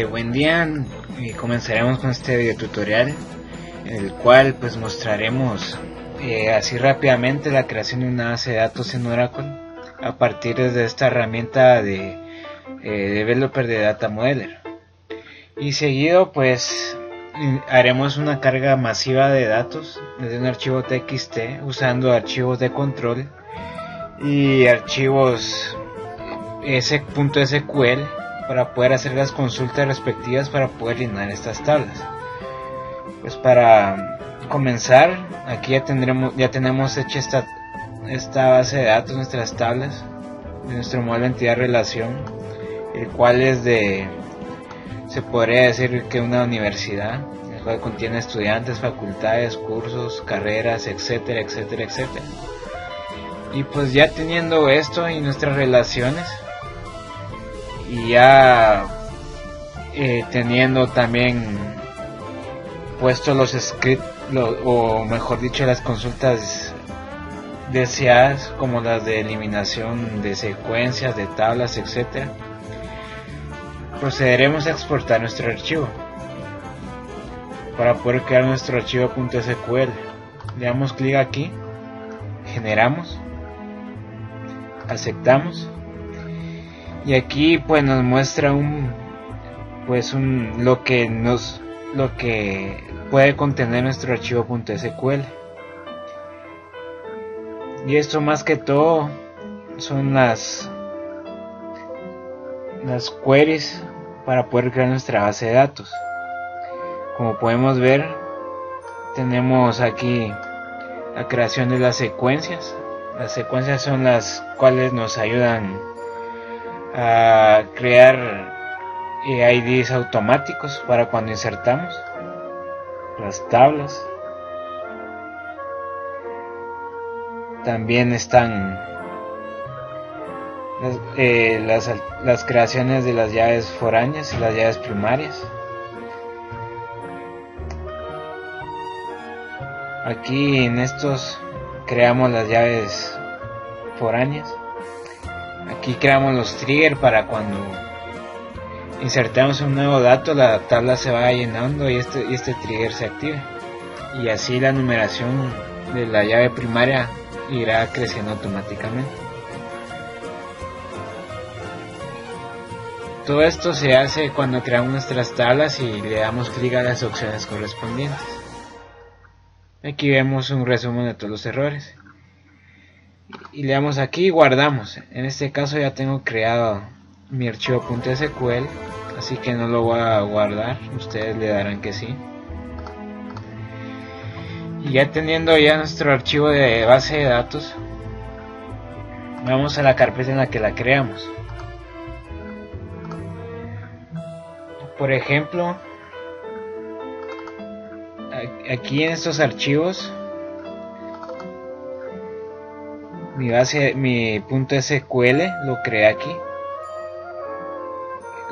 Buen día, comenzaremos con este video tutorial en el cual pues mostraremos así rápidamente la creación de una base de datos en Oracle a partir de esta herramienta de Developer de Data Modeler, y seguido pues haremos una carga masiva de datos desde un archivo TXT usando archivos de control y archivos .sql para poder hacer las consultas respectivas para poder llenar estas tablas. Pues para comenzar, aquí ya tenemos hecha esta base de datos, nuestras tablas de nuestro modelo entidad relación, el cual es se podría decir que una universidad, el cual contiene estudiantes, facultades, cursos, carreras, etcétera, etcétera, etcétera. Y pues ya teniendo esto y nuestras relaciones, y ya teniendo también puesto los scripts, o mejor dicho las consultas deseadas, como las de eliminación de secuencias, de tablas, etcétera, procederemos a exportar nuestro archivo para poder crear nuestro archivo .sql. Le damos clic aquí, generamos, aceptamos, y aquí pues nos muestra lo que puede contener nuestro archivo .sql. Y esto más que todo son las queries para poder crear nuestra base de datos. Como podemos ver, tenemos aquí la creación de las secuencias. Las secuencias son las cuales nos ayudan a crear IDs automáticos para cuando insertamos las tablas. También están las creaciones de las llaves foráneas y las llaves primarias. Aquí en estos creamos las llaves foráneas. Aquí creamos los triggers para cuando insertamos un nuevo dato, la tabla se va llenando y este trigger se active, y así la numeración de la llave primaria irá creciendo automáticamente. Todo esto se hace cuando creamos nuestras tablas y le damos clic a las opciones correspondientes. Aquí vemos un resumen de todos los errores y le damos aquí y guardamos. En este caso ya tengo creado mi archivo .sql, así que no lo voy a guardar, ustedes le darán que sí. Y ya teniendo ya nuestro archivo de base de datos, vamos a la carpeta en la que la creamos. Por ejemplo, aquí en estos archivos, mi .sql lo creé aquí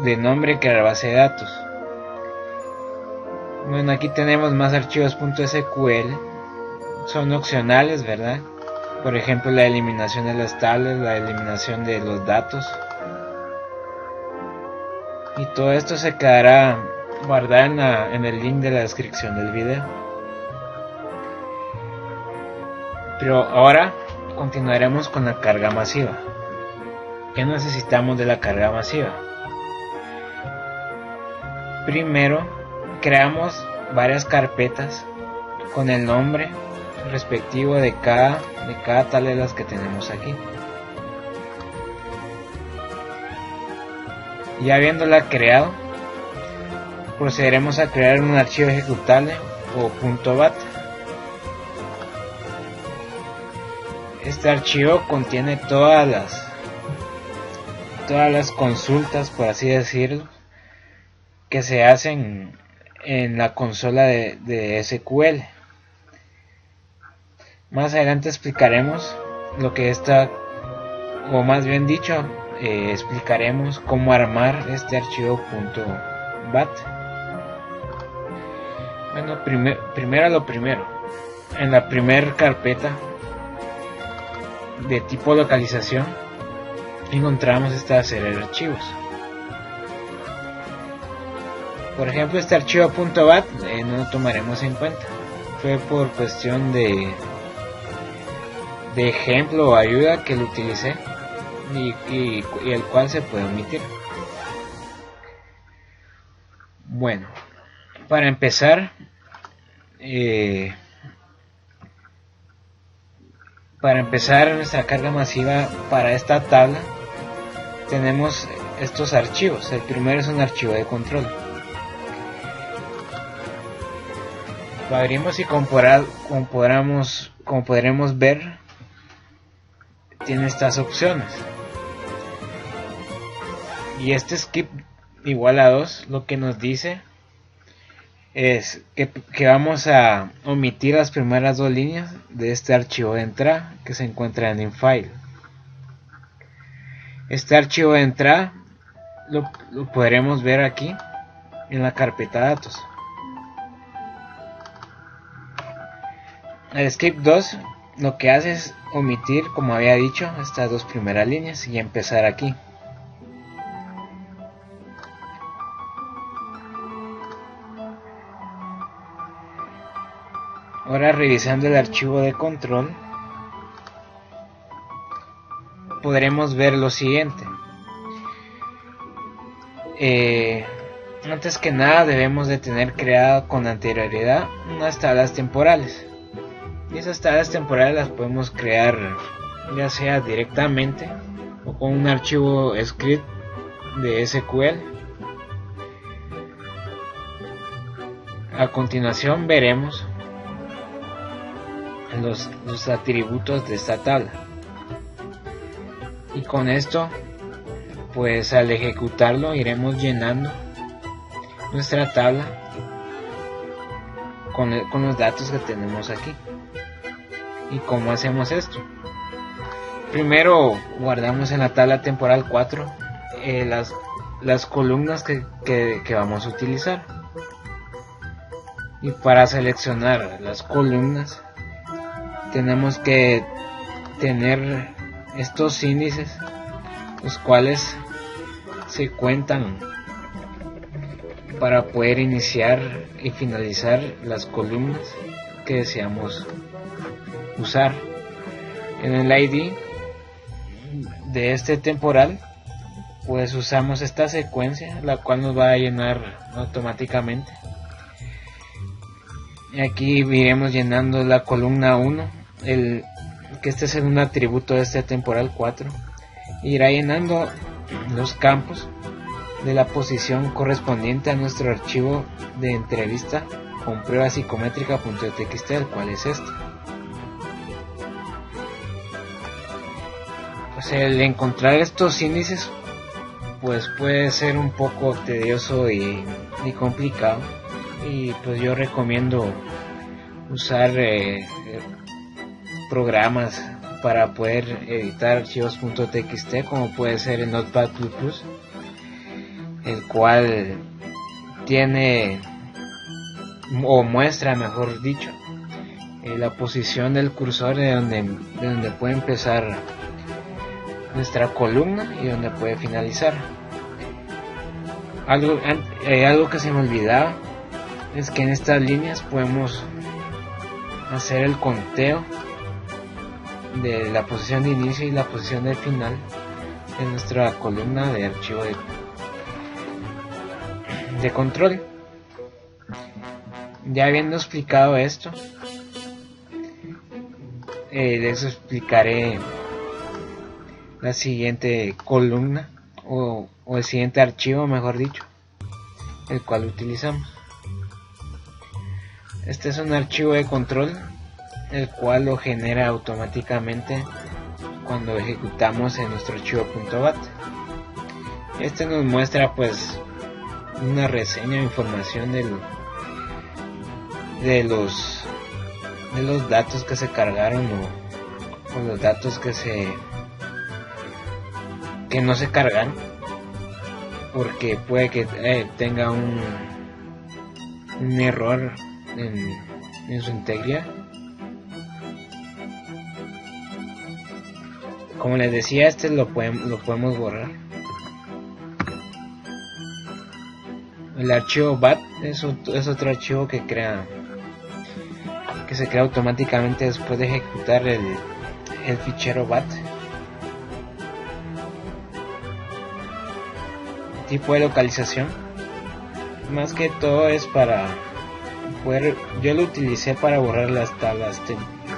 de nombre crear base de datos. Bueno, aquí tenemos más archivos .sql, son opcionales, ¿verdad? Por ejemplo, la eliminación de las tablas, la eliminación de los datos, y todo esto se quedará guardado en el link de la descripción del video. Pero ahora continuaremos con la carga masiva. ¿Qué necesitamos de la carga masiva? Primero, creamos varias carpetas con el nombre respectivo de cada tabla de las que tenemos aquí. Ya habiéndola creado, procederemos a crear un archivo ejecutable o .bat. Este archivo contiene todas las consultas, por así decirlo, que se hacen en la consola de SQL. Más adelante explicaremos lo que está, o más bien dicho, explicaremos cómo armar este archivo .bat. Bueno, primero lo primero, en la primera carpeta de tipo localización encontramos esta serie de archivos. Por ejemplo, este archivo .bat no lo tomaremos en cuenta. Fue por cuestión de ejemplo o ayuda que lo utilicé y el cual se puede omitir. Bueno, para empezar, nuestra carga masiva para esta tabla, tenemos estos archivos. El primero es un archivo de control. Lo abrimos y como podremos ver, tiene estas opciones. Y este skip igual a 2 lo que nos dice es que vamos a omitir las primeras dos líneas de este archivo de entrada que se encuentra en file. Este archivo de entrada lo podremos ver aquí en la carpeta datos. El skip 2 lo que hace es omitir, como había dicho, estas dos primeras líneas y empezar aquí. Ahora, revisando el archivo de control, podremos ver lo siguiente. Antes que nada debemos de tener creado con anterioridad unas tablas temporales. Y esas tablas temporales las podemos crear ya sea directamente o con un archivo script de SQL. A continuación veremos los atributos de esta tabla. Y con esto, pues al ejecutarlo iremos llenando nuestra tabla con los datos que tenemos aquí. ¿Y cómo hacemos esto? Primero guardamos en la tabla temporal 4 las columnas que vamos a utilizar. Y para seleccionar las columnas tenemos que tener estos índices, los cuales se cuentan para poder iniciar y finalizar las columnas que deseamos usar. En el ID de este temporal, pues usamos esta secuencia, la cual nos va a llenar automáticamente. Y aquí iremos llenando la columna 1, que este es un atributo de este temporal 4, irá llenando los campos de la posición correspondiente a nuestro archivo de entrevista con prueba psicométrica.txt, el cual es este. Pues el encontrar estos índices pues puede ser un poco tedioso y complicado, y pues yo recomiendo usar programas para poder editar archivos .txt, como puede ser el Notepad++, el cual tiene o muestra, mejor dicho, la posición del cursor de donde puede empezar nuestra columna y donde puede finalizar. Algo que se me olvidaba es que en estas líneas podemos hacer el conteo de la posición de inicio y la posición de final de nuestra columna de archivo de control. Ya habiendo explicado esto, les explicaré la siguiente columna o el siguiente archivo, mejor dicho, el cual utilizamos. Este es un archivo de control, el cual lo genera automáticamente cuando ejecutamos en nuestro archivo .bat. Este nos muestra pues una reseña o información de los datos que se cargaron o los datos que no se cargan, porque puede que tenga un error en su integridad. Como les decía, lo podemos borrar. El archivo bat es otro archivo que se crea automáticamente después de ejecutar el fichero bat. Tipo de localización, más que todo es para poder, yo lo utilicé para borrar las tablas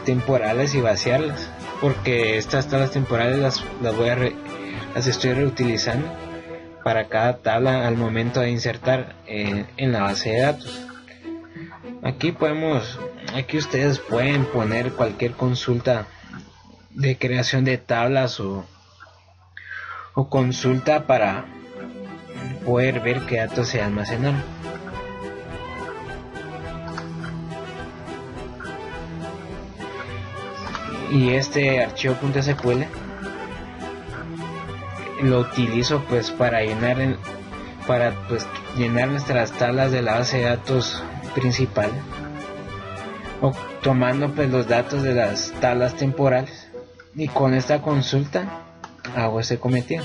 temporales y vaciarlas, porque estas tablas temporales las estoy reutilizando para cada tabla al momento de insertar en la base de datos. Aquí ustedes pueden poner cualquier consulta de creación de tablas o consulta para poder ver qué datos se almacenaron. Y este archivo .sql lo utilizo pues para llenar nuestras tablas de la base de datos principal, o tomando pues los datos de las tablas temporales, y con esta consulta hago ese cometido.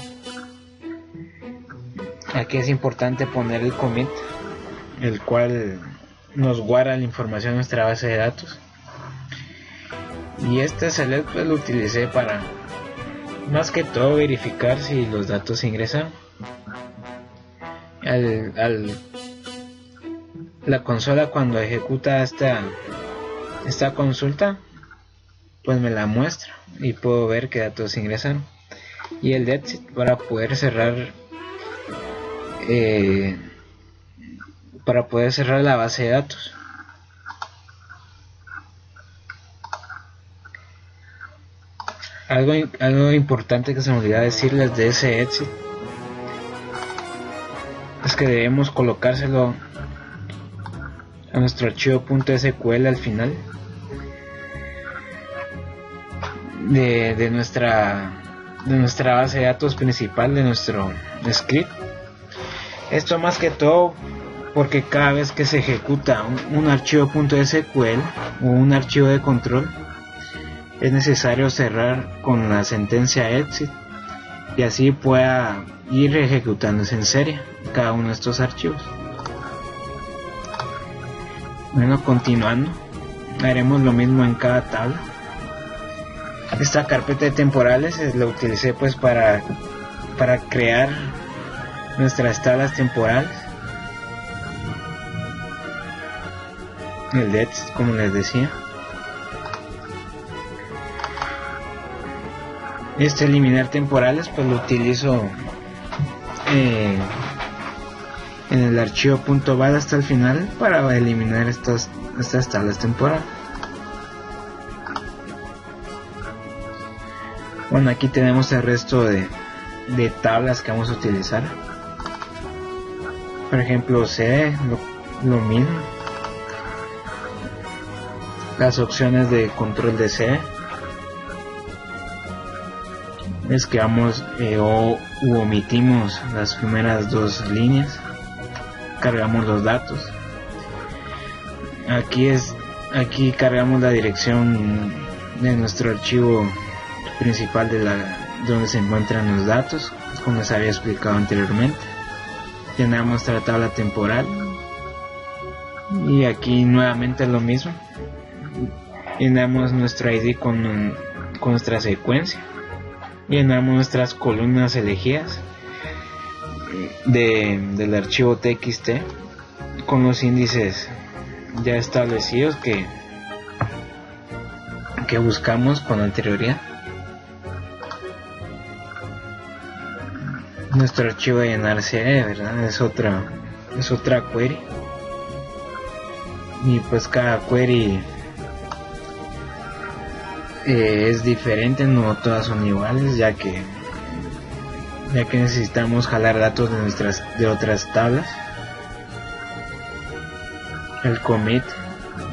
Aquí es importante poner el commit, el cual nos guarda la información en nuestra base de datos. Y este select pues lo utilicé para más que todo verificar si los datos se ingresaron. La consola, cuando ejecuta esta consulta, pues me la muestra y puedo ver qué datos se ingresaron. Y el exit para poder cerrar la base de datos. Algo importante que se me olvidó decirles de ese exit es que debemos colocárselo a nuestro archivo .sql al final de nuestra base de datos principal, de nuestro script. Esto más que todo porque cada vez que se ejecuta un archivo .sql o un archivo de control, es necesario cerrar con la sentencia exit, y así pueda ir ejecutándose en serie cada uno de estos archivos. Bueno, continuando, haremos lo mismo en cada tabla. Esta carpeta de temporales la utilicé pues para crear nuestras tablas temporales. El exit, como les decía. Eliminar temporales pues lo utilizo en el archivo .bat hasta el final para eliminar estas tablas temporales. Bueno, aquí tenemos el resto de tablas que vamos a utilizar. Por ejemplo, C, lo mismo. Las opciones de control de C. Escribamos u omitimos las primeras dos líneas, cargamos los datos. Aquí cargamos la dirección de nuestro archivo principal donde se encuentran los datos, como les había explicado anteriormente. Llenamos nuestra tabla temporal y aquí nuevamente lo mismo, llenamos nuestro ID con nuestra secuencia. Llenamos nuestras columnas elegidas del archivo txt con los índices ya establecidos que buscamos con anterioridad. Nuestro archivo de llenar CD, ¿verdad? Es otra query, y pues cada query es diferente, no todas son iguales, ya que necesitamos jalar datos de otras tablas. El commit,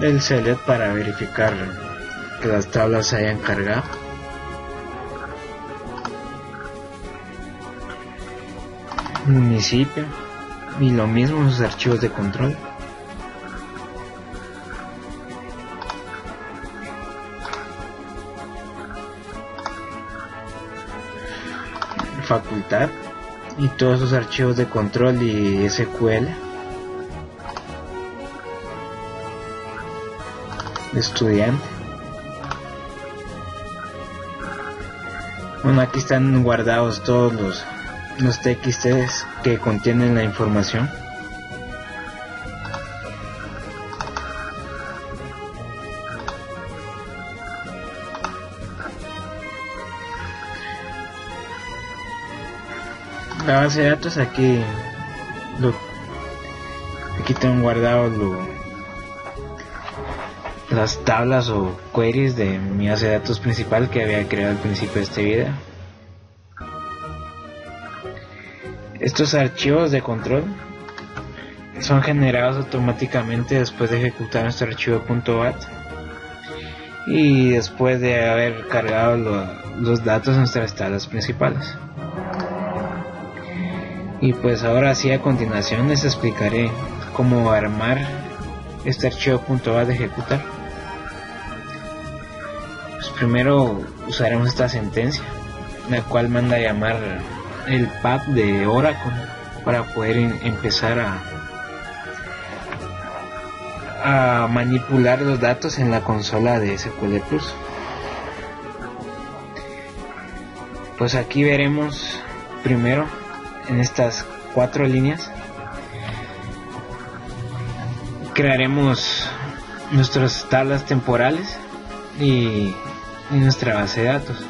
el select para verificar que las tablas se hayan cargado. Municipio, y lo mismo los archivos de control. Facultad y todos los archivos de control y SQL estudiante. Bueno, aquí están guardados todos los TXTs que contienen la información. La base de datos aquí tengo guardado las tablas o queries de mi base de datos principal que había creado al principio de este video. Estos archivos de control son generados automáticamente después de ejecutar nuestro archivo .bat y después de haber cargado los datos en nuestras tablas principales. Y pues ahora sí, a continuación les explicaré cómo armar este archivo .bat de ejecutar. Pues primero usaremos esta sentencia, la cual manda a llamar el path de Oracle para poder empezar a manipular los datos en la consola de SQL Plus. Pues aquí veremos primero en estas 4 líneas crearemos nuestras tablas temporales y nuestra base de datos.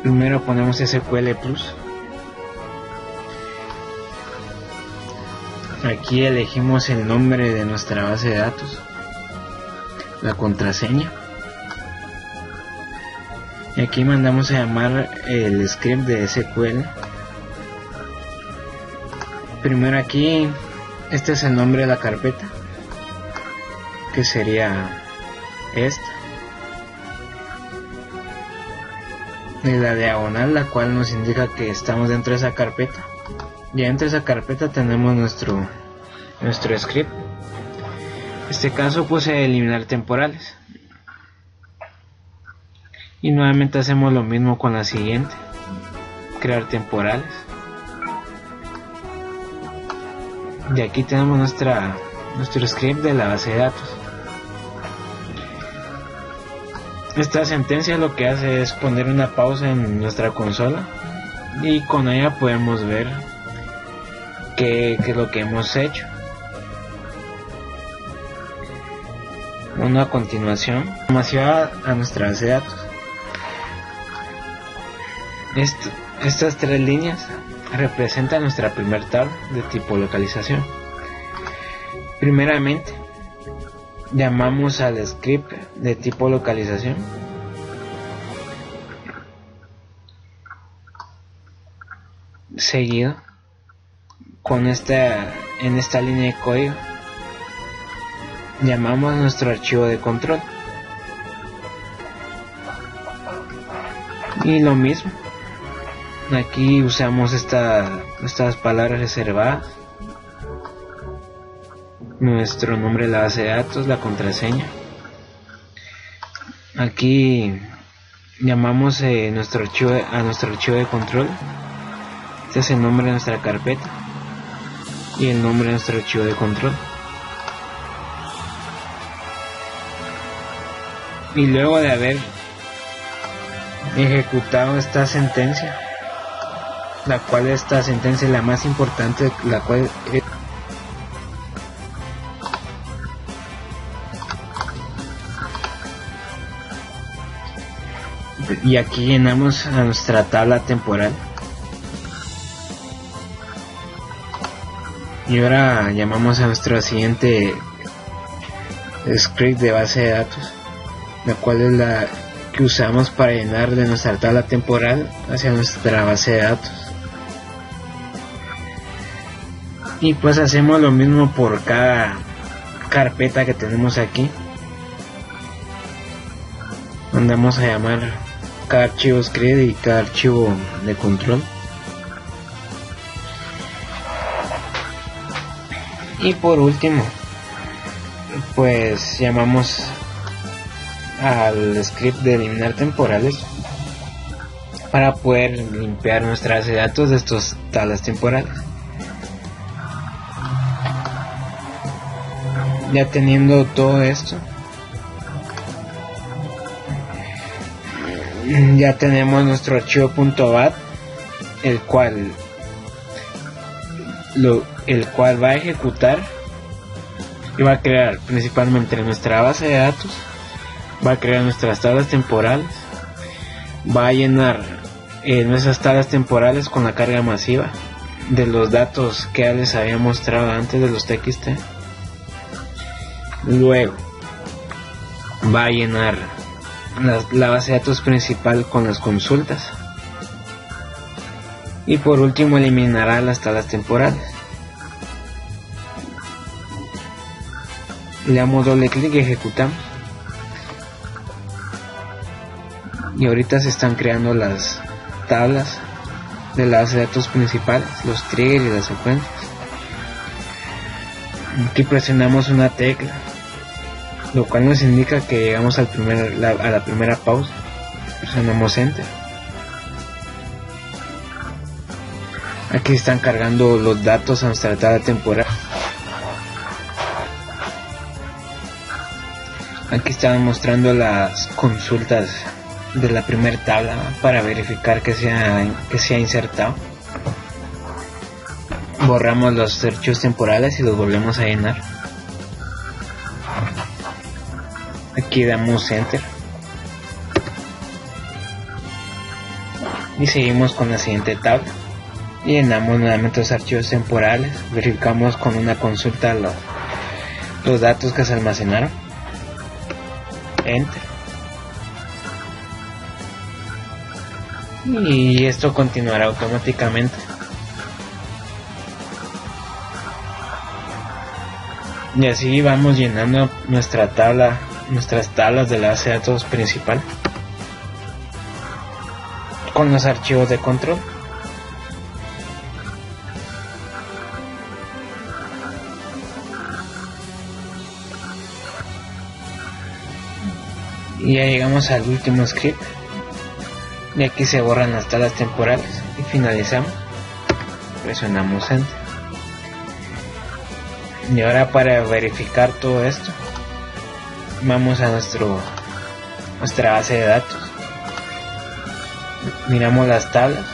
Primero ponemos SQL Plus. Aquí elegimos el nombre de nuestra base de datos, la contraseña, y aquí mandamos a llamar el script de SQL. Primero aquí, este es el nombre de la carpeta, que sería esta, y la diagonal, la cual nos indica que estamos dentro de esa carpeta. Ya dentro de esa carpeta tenemos nuestro script. En este caso puse eliminar temporales. Y nuevamente hacemos lo mismo con la siguiente, crear temporales. Y aquí tenemos nuestro script de la base de datos. Esta sentencia lo que hace es poner una pausa en nuestra consola y con ella podemos ver qué es lo que hemos hecho. Bueno, a continuación vamos a nuestra base de datos. Estas 3 líneas representan nuestra primera tabla de tipo localización. Primeramente llamamos al script de tipo localización, seguido con en esta línea de código llamamos nuestro archivo de control, y lo mismo aquí usamos estas palabras reservadas, nuestro nombre de la base de datos, la contraseña. Aquí llamamos nuestro archivo de control. Este es el nombre de nuestra carpeta y el nombre de nuestro archivo de control. Y luego de haber ejecutado esta sentencia, la cual esta sentencia es la más importante, la cual y aquí llenamos a nuestra tabla temporal. Y ahora llamamos a nuestro siguiente script de base de datos, la cual es la que usamos para llenar de nuestra tabla temporal hacia nuestra base de datos. Y pues hacemos lo mismo por cada carpeta que tenemos aquí. Mandamos a llamar cada archivo script y cada archivo de control. Y por último, pues llamamos al script de eliminar temporales para poder limpiar nuestra base de datos de estas tablas temporales. Ya teniendo todo esto, ya tenemos nuestro archivo .bat, el cual va a ejecutar y va a crear principalmente nuestra base de datos, va a crear nuestras tablas temporales, va a llenar nuestras tablas temporales con la carga masiva de los datos que ya les había mostrado antes de los TXT. Luego va a llenar la base de datos principal con las consultas, y por último eliminará las tablas temporales. Le damos doble clic y ejecutamos, y ahorita se están creando las tablas de la base de datos principales, los triggers y las secuencias. Aquí presionamos una tecla, lo cual nos indica que llegamos a la primera pausa. Presionamos Enter. Aquí están cargando los datos a nuestra tabla temporal. Aquí están mostrando las consultas de la primera tabla para verificar que se ha insertado. Borramos los archivos temporales y los volvemos a llenar. Aquí damos Enter y seguimos con la siguiente tabla. Y llenamos nuevamente los archivos temporales, verificamos con una consulta los datos que se almacenaron. Enter. Y esto continuará automáticamente. Y así vamos llenando nuestras tablas de la base de datos principal con los archivos de control. Y ya llegamos al último script, y aquí se borran las tablas temporales y finalizamos. Presionamos Enter. Y ahora, para verificar todo esto, vamos a nuestra base de datos, miramos las tablas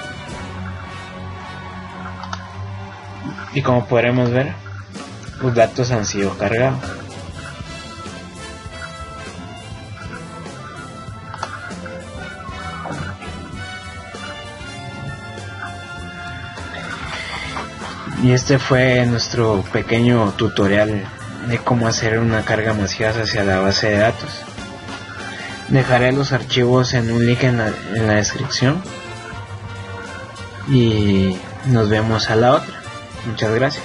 y como podremos ver, los datos han sido cargados. Y este fue nuestro pequeño tutorial de cómo hacer una carga masiva hacia la base de datos. Dejaré los archivos en un link en la descripción. Y nos vemos a la otra. Muchas gracias.